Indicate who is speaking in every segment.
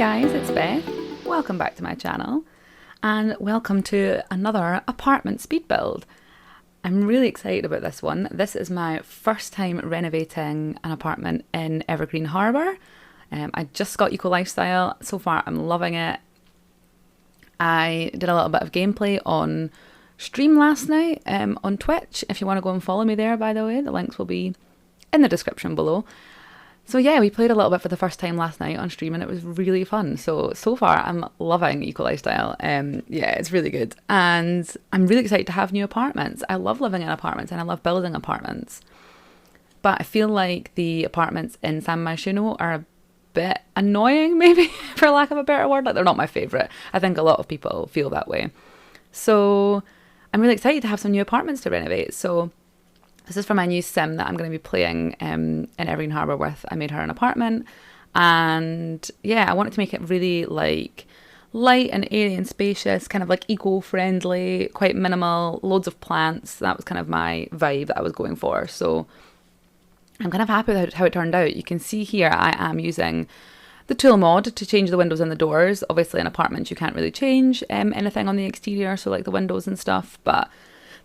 Speaker 1: guys, it's Beth. Welcome back to my channel and welcome to another apartment speed build. I'm really excited about this one. This is my first time renovating an apartment in Evergreen Harbour. I just got Eco Lifestyle. So far I'm loving it. I did a little bit of gameplay on stream last night on Twitch. If you want to go and follow me there, by the way, the links will be in the description below. So yeah, we played a little bit for the first time last night on stream and it was really fun. So far I'm loving Eco Lifestyle. Yeah, it's really good. And I'm really excited to have new apartments. I love living in apartments and I love building apartments. But I feel like the apartments in San Myshuno are a bit annoying, maybe, for lack of a better word. Like, they're not my favourite. I think a lot of people feel that way. So I'm really excited to have some new apartments to renovate. So this is for my new sim that I'm going to be playing in Evergreen Harbour with. I made her an apartment and yeah, I wanted to make it really like light and airy and spacious, kind of like eco-friendly, quite minimal, loads of plants. That was kind of my vibe that I was going for. So I'm kind of happy with how it turned out. You can see here I am using the tool mod to change the windows and the doors. Obviously in apartments you can't really change anything on the exterior, so like the windows and stuff, but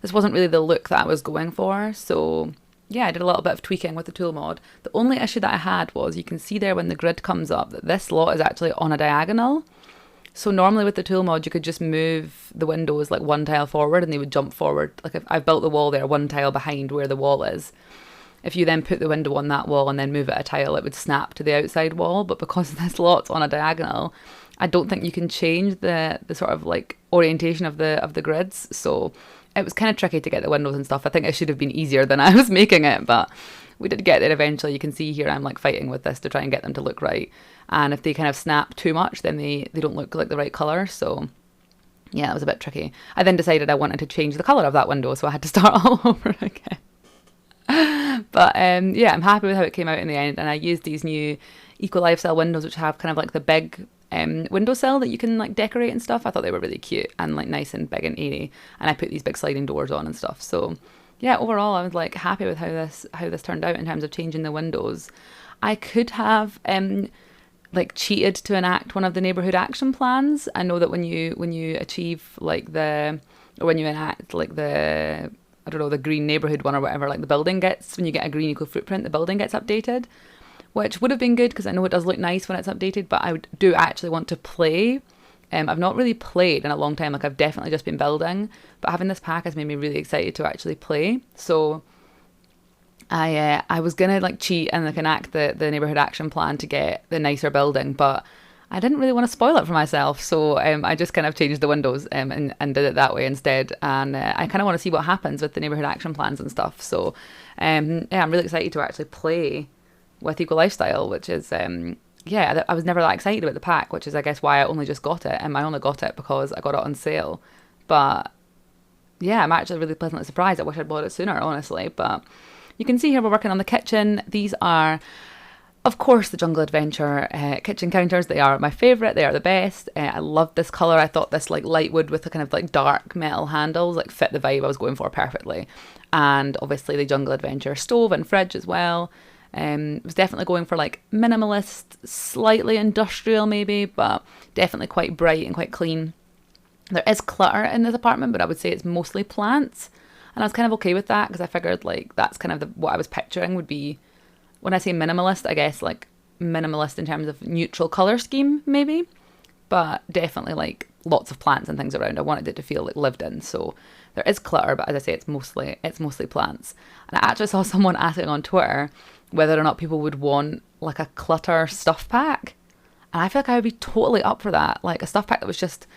Speaker 1: this wasn't really the look that I was going for. So yeah, I did a little bit of tweaking with the tool mod. The only issue that I had was, you can see there when the grid comes up that this lot is actually on a diagonal. So normally with the tool mod you could just move the windows like one tile forward and they would jump forward. Like if I've built the wall there one tile behind where the wall is, if you then put the window on that wall and then move it a tile, it would snap to the outside wall. But because this lot's on a diagonal, I don't think you can change the sort of like orientation of the grids. So it was kind of tricky to get the windows and stuff. I think it should have been easier than I was making it, but we did get there eventually. You can see here I'm like fighting with this to try and get them to look right. And if they kind of snap too much, then they don't look like the right colour. So yeah, it was a bit tricky. I then decided I wanted to change the colour of that window, so I had to start all over again. But yeah, I'm happy with how it came out in the end. And I used these new Eco Lifestyle windows, which have kind of like the big windowsill that you can like decorate and stuff. I thought they were really cute and like nice and big and airy, and I put these big sliding doors on and stuff. So yeah, overall I was like happy with how this turned out in terms of changing the windows. I could have like cheated to enact one of the neighbourhood action plans. I know that when you achieve like when you enact like the, I don't know, the green neighbourhood one or whatever, like the building gets, when you get a green eco footprint, the building gets updated, which would have been good because I know it does look nice when it's updated, but I do actually want to play. I've not really played in a long time, like I've definitely just been building, but having this pack has made me really excited to actually play. So I was gonna like cheat and like enact the neighbourhood action plan to get the nicer building, but I didn't really want to spoil it for myself, so I just kind of changed the windows and did it that way instead. And I kind of want to see what happens with the neighbourhood action plans and stuff. So yeah, I'm really excited to actually play with Eco Lifestyle, which is yeah, I was never that excited about the pack, which is I guess why I only just got it. And I only got it because I got it on sale. But yeah, I'm actually really pleasantly surprised. I wish I'd bought it sooner, honestly. But you can see here we're working on the kitchen. These are, of course, the Jungle Adventure kitchen counters. They are my favourite. They are the best. I love this colour. I thought this like light wood with the kind of like dark metal handles like fit the vibe I was going for perfectly. And obviously the Jungle Adventure stove and fridge as well. Was definitely going for like minimalist, slightly industrial maybe, but definitely quite bright and quite clean. There is clutter in this apartment, but I would say it's mostly plants. And I was kind of okay with that because I figured like that's kind of what I was picturing would be, when I say minimalist, I guess like minimalist in terms of neutral colour scheme maybe, but definitely like lots of plants and things around. I wanted it to feel like lived in. So there is clutter, but as I say, it's mostly plants. And I actually saw someone asking on Twitter whether or not people would want like a clutter stuff pack. And I feel like I would be totally up for that. Like a stuff pack that was just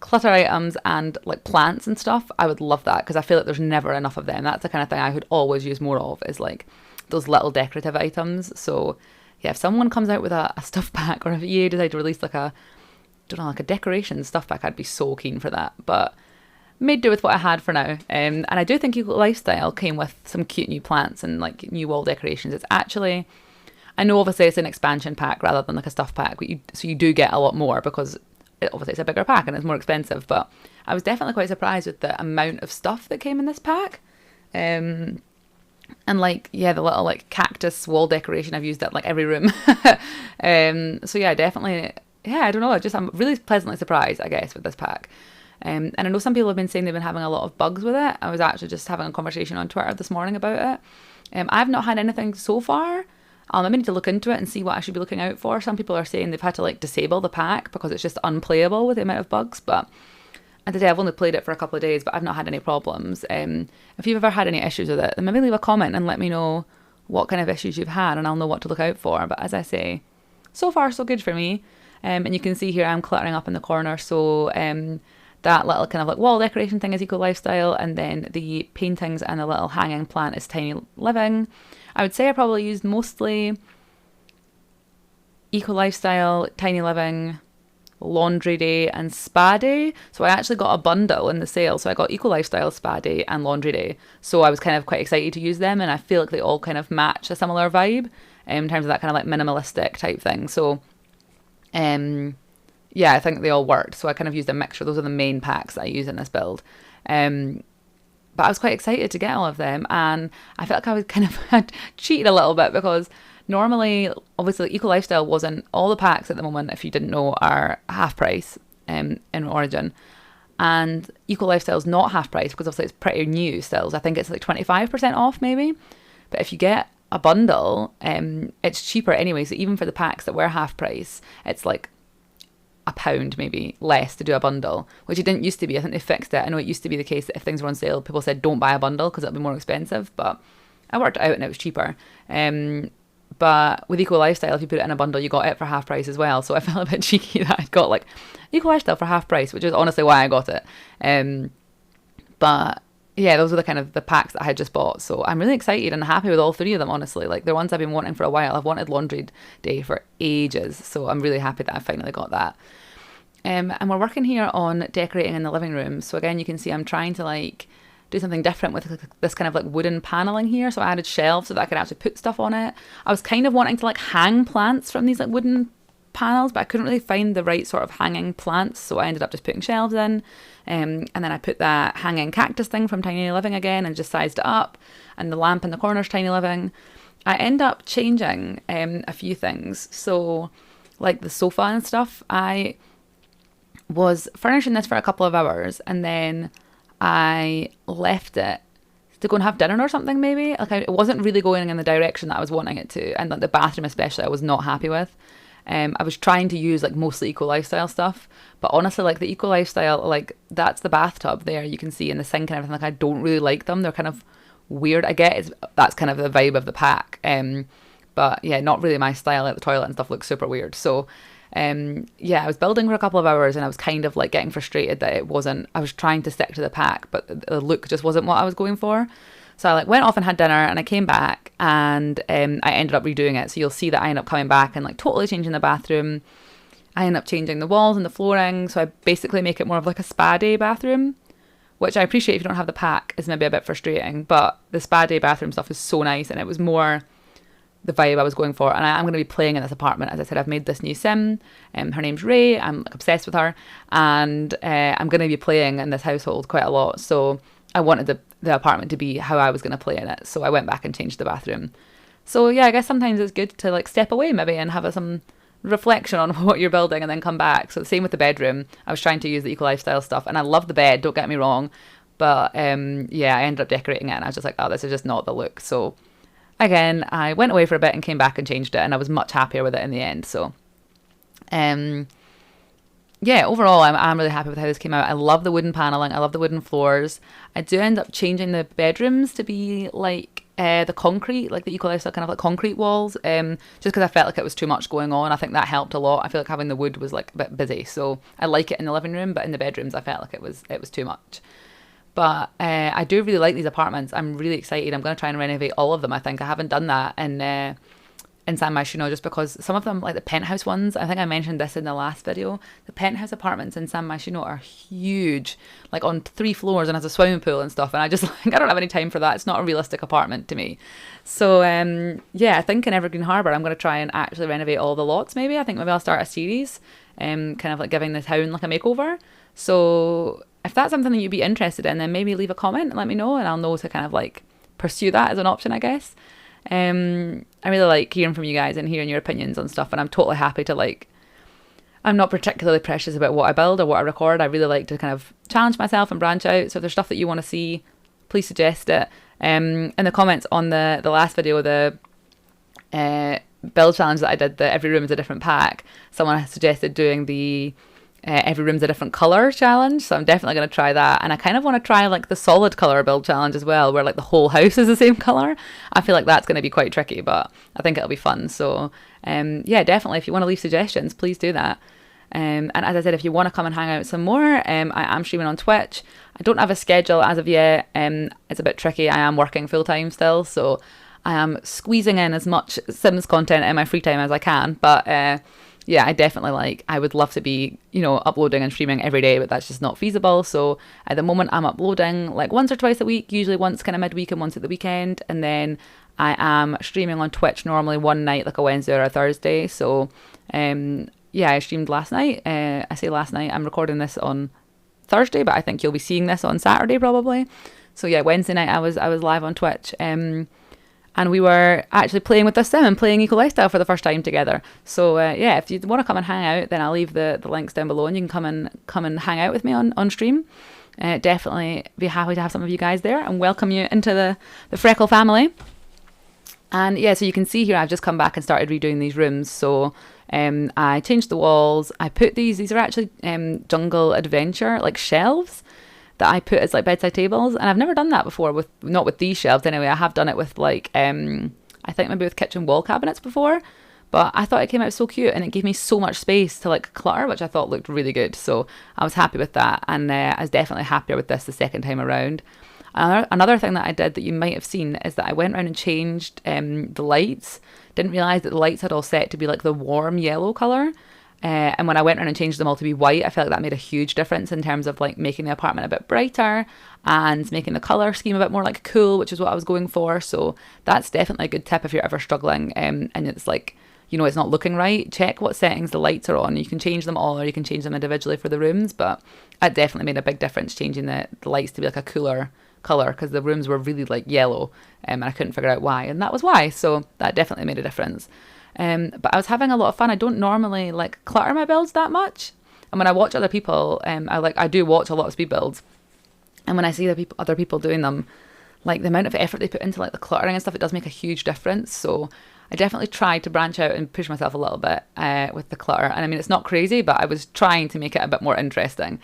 Speaker 1: clutter items and like plants and stuff. I would love that because I feel like there's never enough of them. That's the kind of thing I would always use more of, is like those little decorative items. So yeah, if someone comes out with a stuff pack, or if you decide to release like a, don't know, like a decoration stuff pack, I'd be so keen for that. But made do with what I had for now. And I do think Eco Lifestyle came with some cute new plants and like new wall decorations. It's actually, I know obviously it's an expansion pack rather than like a stuff pack, but so you do get a lot more because obviously it's a bigger pack and it's more expensive. But I was definitely quite surprised with the amount of stuff that came in this pack. And like, yeah, the little like cactus wall decoration I've used at like every room. So yeah, definitely yeah, I don't know, I'm really pleasantly surprised, I guess, with this pack. And I know some people have been saying they've been having a lot of bugs with it. I was actually just having a conversation on Twitter this morning about it. I've not had anything so far. I need to look into it and see what I should be looking out for. Some people are saying they've had to like disable the pack because it's just unplayable with the amount of bugs. But as I say, I've only played it for a couple of days, but I've not had any problems. If you've ever had any issues with it, then maybe leave a comment and let me know what kind of issues you've had, and I'll know what to look out for. But as I say, so far so good for me. And you can see here I'm cluttering up in the corner. So that little kind of like wall decoration thing is Eco Lifestyle, and then the paintings and the little hanging plant is Tiny Living. I would say I probably used mostly Eco Lifestyle, Tiny Living, Laundry Day and Spa Day. So I actually got a bundle in the sale. So I got Eco Lifestyle, Spa Day and Laundry Day. So I was kind of quite excited to use them, and I feel like they all kind of match a similar vibe in terms of that kind of like minimalistic type thing. So yeah, I think they all worked. So I kind of used a mixture. Those are the main packs that I use in this build. But I was quite excited to get all of them, and I felt like I was kind of had cheated a little bit because normally, obviously, Eco Lifestyle wasn't, all the packs at the moment, if you didn't know, are half price in Origin. And Eco Lifestyle's not half price because obviously it's pretty new still. So I think it's like 25% off maybe. But if you get a bundle, it's cheaper anyway. So even for the packs that were half price, it's like £1 maybe less to do a bundle, which it didn't used to be. I think they fixed it. I know it used to be the case that if things were on sale, people said don't buy a bundle because it'll be more expensive, but I worked it out and it was cheaper. But with Eco Lifestyle, if you put it in a bundle, you got it for half price as well. So I felt a bit cheeky that I'd got like Eco Lifestyle for half price, which is honestly why I got it. But yeah, those were the kind of the packs that I had just bought. So I'm really excited and happy with all three of them, honestly. Like they're ones I've been wanting for a while. I've wanted Laundry Day for ages. So I'm really happy that I finally got that. And we're working here on decorating in the living room. So again, you can see I'm trying to like do something different with this kind of like wooden paneling here. So I added shelves so that I could actually put stuff on it. I was kind of wanting to like hang plants from these like wooden panels, but I couldn't really find the right sort of hanging plants. So I ended up just putting shelves in. And then I put that hanging cactus thing from Tiny Living again and just sized it up. And the lamp in the corner's Tiny Living. I end up changing a few things. So like the sofa and stuff, I was furnishing this for a couple of hours and then I left it to go and have dinner or something maybe. Like it wasn't really going in the direction that I was wanting it to. And like the bathroom especially I was not happy with. I was trying to use like mostly Eco Lifestyle stuff, but honestly like the Eco Lifestyle, like that's the bathtub there you can see in the sink and everything. Like I don't really like them. They're kind of weird. I get that's kind of the vibe of the pack. But yeah, not really my style. Like the toilet and stuff looks super weird. So yeah, I was building for a couple of hours and I was kind of like getting frustrated that it wasn't, I was trying to stick to the pack, but the look just wasn't what I was going for. So I like went off and had dinner and I came back and I ended up redoing it. So you'll see that I end up coming back and like totally changing the bathroom. I end up changing the walls and the flooring. So I basically make it more of like a spa day bathroom, which I appreciate if you don't have the pack is maybe a bit frustrating, but the spa day bathroom stuff is so nice and it was more the vibe I was going for. And I'm going to be playing in this apartment. As I said, I've made this new sim. Her name's Ray. I'm like obsessed with her. And I'm going to be playing in this household quite a lot. So I wanted the apartment to be how I was going to play in it. So I went back and changed the bathroom. So yeah, I guess sometimes it's good to like step away maybe and have some reflection on what you're building and then come back. So the same with the bedroom. I was trying to use the Eco Lifestyle stuff and I love the bed, don't get me wrong. But yeah, I ended up decorating it and I was just like, oh, this is just not the look. So again, I went away for a bit and came back and changed it and I was much happier with it in the end. So yeah, overall, I'm really happy with how this came out. I love the wooden paneling. I love the wooden floors. I do end up changing the bedrooms to be like the concrete, like the Eco Lifestyle kind of like concrete walls, just because I felt like it was too much going on. I think that helped a lot. I feel like having the wood was like a bit busy. So I like it in the living room, but in the bedrooms, I felt like it was too much. But I do really like these apartments. I'm really excited. I'm going to try and renovate all of them. I think I haven't done that in San Myshuno, just because some of them, like the penthouse ones, I think I mentioned this in the last video, the penthouse apartments in San Myshuno are huge, like on 3 floors and has a swimming pool and stuff, and I just like, I don't have any time for that. It's not a realistic apartment to me. So yeah, I think in Evergreen Harbour I'm going to try and actually renovate all the lots. Maybe I'll start a series kind of like giving the town like a makeover. So if that's something that you'd be interested in, then maybe leave a comment and let me know and I'll know to kind of like pursue that as an option, I guess. I really like hearing from you guys and hearing your opinions on stuff, and I'm totally happy to like, I'm not particularly precious about what I build or what I record. I really like to kind of challenge myself and branch out. So if there's stuff that you want to see, please suggest it. In the comments on the last video, the build challenge that I did, the every room is a different pack, someone has suggested doing the every room's a different colour challenge, so I'm definitely going to try that. And I kind of want to try like the solid colour build challenge as well, where like the whole house is the same colour. I feel like that's going to be quite tricky, but I think it'll be fun. So yeah, definitely, if you want to leave suggestions, please do that. And as I said, if you want to come and hang out some more, I am streaming on Twitch. I don't have a schedule as of yet. It's a bit tricky. I am working full time still, so I am squeezing in as much Sims content in my free time as I can. But yeah, I would love to be, uploading and streaming every day, but that's just not feasible. So at the moment I'm uploading like once or twice a week, usually once kind of midweek and once at the weekend. And then I am streaming on Twitch normally one night, like a Wednesday or a Thursday. So yeah, I streamed last night. I say last night, I'm recording this on Thursday, but I think you'll be seeing this on Saturday probably. So yeah, Wednesday night I was live on Twitch. And we were actually playing with the sim and playing Eco Lifestyle for the first time together. So yeah, if you want to come and hang out, then I'll leave the links down below and you can come and hang out with me on stream. Definitely be happy to have some of you guys there and welcome you into the Freckle family. And yeah, so you can see here I've just come back and started redoing these rooms. So I changed the walls. I put these are actually Jungle Adventure like shelves that I put as like bedside tables, and I've never done that before not with these shelves anyway. I have done it with like I think maybe with kitchen wall cabinets before, but I thought it came out so cute and it gave me so much space to like clutter, which I thought looked really good. So I was happy with that, and I was definitely happier with this the second time around. Another thing that I did that you might have seen is that I went around and changed the lights. Didn't realise that the lights had all set to be like the warm yellow colour. And when I went around and changed them all to be white, I felt like that made a huge difference in terms of like making the apartment a bit brighter and making the colour scheme a bit more like cool, which is what I was going for. So that's definitely a good tip if you're ever struggling and it's like, it's not looking right. Check what settings the lights are on. You can change them all or you can change them individually for the rooms, but it definitely made a big difference changing the lights to be like a cooler colour because the rooms were really like yellow and I couldn't figure out why, and that was why. So that definitely made a difference. But I was having a lot of fun. I don't normally like clutter my builds that much, and when I watch other people, I do watch a lot of speed builds, and when I see other people doing them, like the amount of effort they put into like the cluttering and stuff, it does make a huge difference. So I definitely tried to branch out and push myself a little bit with the clutter, and I mean it's not crazy, but I was trying to make it a bit more interesting.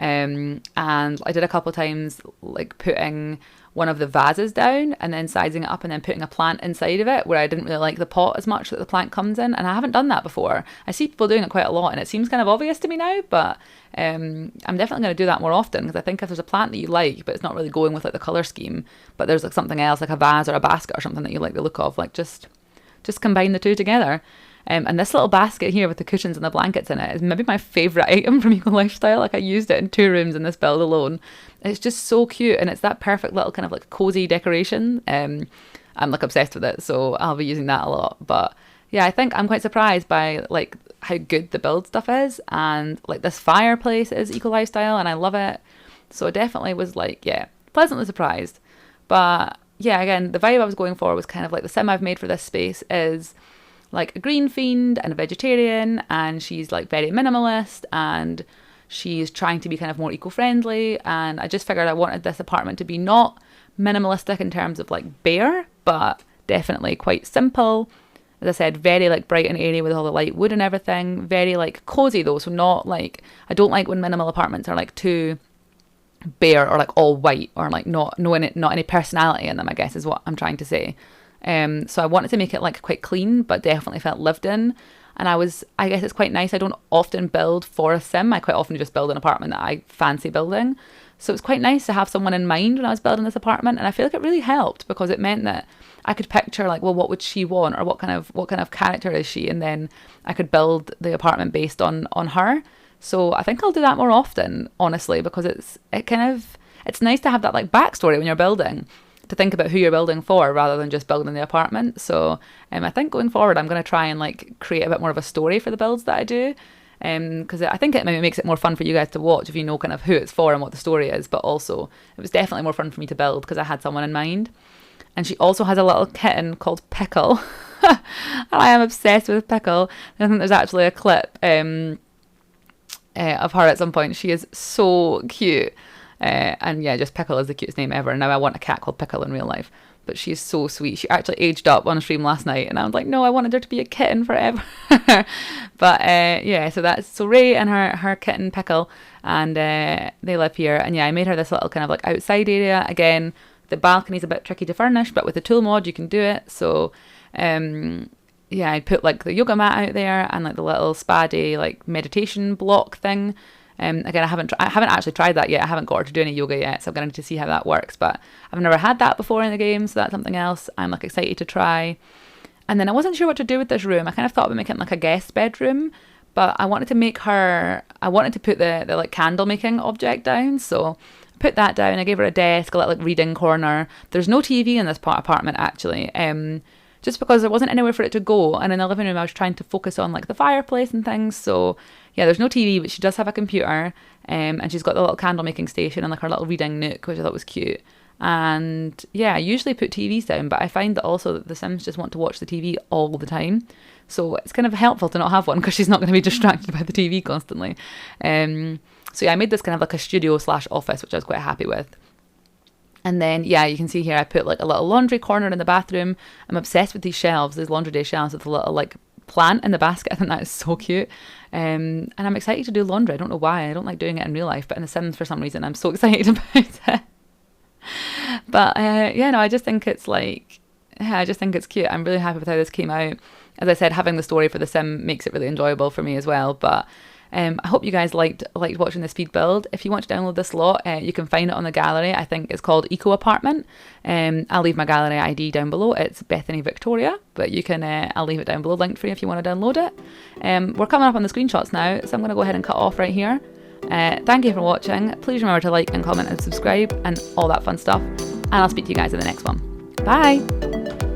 Speaker 1: And I did a couple of times like putting one of the vases down and then sizing it up and then putting a plant inside of it, where I didn't really like the pot as much that the plant comes in, and I haven't done that before. I see people doing it quite a lot and it seems kind of obvious to me now, but I'm definitely going to do that more often, because I think if there's a plant that you like but it's not really going with like the colour scheme, but there's like something else like a vase or a basket or something that you like the look of, like just combine the two together. And this little basket here with the cushions and the blankets in it is maybe my favourite item from Eco Lifestyle. Like I used it in 2 rooms in this build alone. It's just so cute, and it's that perfect little kind of like cozy decoration. I'm like obsessed with it, so I'll be using that a lot. But yeah, I think I'm quite surprised by like how good the build stuff is, and like this fireplace is Eco Lifestyle and I love it. So I definitely was like, yeah, pleasantly surprised. But yeah, again, the vibe I was going for was kind of like the sim I've made for this space is like a green fiend and a vegetarian, and she's like very minimalist and she's trying to be kind of more eco-friendly, and I just figured I wanted this apartment to be not minimalistic in terms of like bare, but definitely quite simple. As I said, very like bright and airy with all the light wood and everything, very like cozy though, so not like, I don't like when minimal apartments are like too bare or like all white or like not any personality in them, I guess is what I'm trying to say. So I wanted to make it like quite clean, but definitely felt lived in. And I guess it's quite nice. I don't often build for a sim. I quite often just build an apartment that I fancy building. So it's quite nice to have someone in mind when I was building this apartment. And I feel like it really helped, because it meant that I could picture like, well, what would she want, or what kind of character is she? And then I could build the apartment based on her. So I think I'll do that more often, honestly, because it's nice to have that like backstory when you're building, to think about who you're building for rather than just building the apartment. So I think going forward I'm going to try and like create a bit more of a story for the builds that I do, because I think it maybe makes it more fun for you guys to watch if you know kind of who it's for and what the story is. But also it was definitely more fun for me to build because I had someone in mind. And she also has a little kitten called Pickle. And I am obsessed with Pickle. I think there's actually a clip of her at some point. She is so cute. And yeah, just Pickle is the cutest name ever. Now I want a cat called Pickle in real life. But she's so sweet. She actually aged up on a stream last night, and I was like, no, I wanted her to be a kitten forever. But yeah, so Ray and her kitten Pickle, and they live here. And yeah, I made her this little kind of like outside area. Again, the balcony's a bit tricky to furnish, but with the tool mod you can do it. So yeah, I put like the yoga mat out there and like the little spa day like meditation block thing. Again, I haven't actually tried that yet. I haven't got her to do any yoga yet, so I'm going to need to see how that works. But I've never had that before in the game, so that's something else I'm like excited to try. And then I wasn't sure what to do with this room. I kind of thought about making it like a guest bedroom, but I wanted to put the like candle making object down. So I put that down. I gave her a desk, a little like reading corner. There's no TV in this apartment actually. Just because there wasn't anywhere for it to go. And in the living room, I was trying to focus on like the fireplace and things. So yeah, there's no TV, but she does have a computer. And she's got the little candle making station and like her little reading nook, which I thought was cute. And yeah, I usually put TVs down, but I find that also that the Sims just want to watch the TV all the time. So it's kind of helpful to not have one because she's not going to be distracted by the TV constantly. So yeah, I made this kind of like a studio/office, which I was quite happy with. And then, yeah, you can see here I put like a little laundry corner in the bathroom. I'm obsessed with these shelves, these laundry day shelves with a little like plant in the basket. I think that is so cute. And I'm excited to do laundry. I don't know why. I don't like doing it in real life, but in The Sims for some reason I'm so excited about it. But yeah, no, I just think it's cute. I'm really happy with how this came out. As I said, having the story for the Sim makes it really enjoyable for me as well. But I hope you guys liked watching the speed build. If you want to download this lot, you can find it on the gallery. I think it's called Eco Apartment. I'll leave my gallery ID down below. It's bethanyvictoriaa, but you can I'll leave it down below linked for you if you want to download it. We're coming up on the screenshots now, so I'm going to go ahead and cut off right here. Thank you for watching. Please remember to like and comment and subscribe and all that fun stuff. And I'll speak to you guys in the next one. Bye!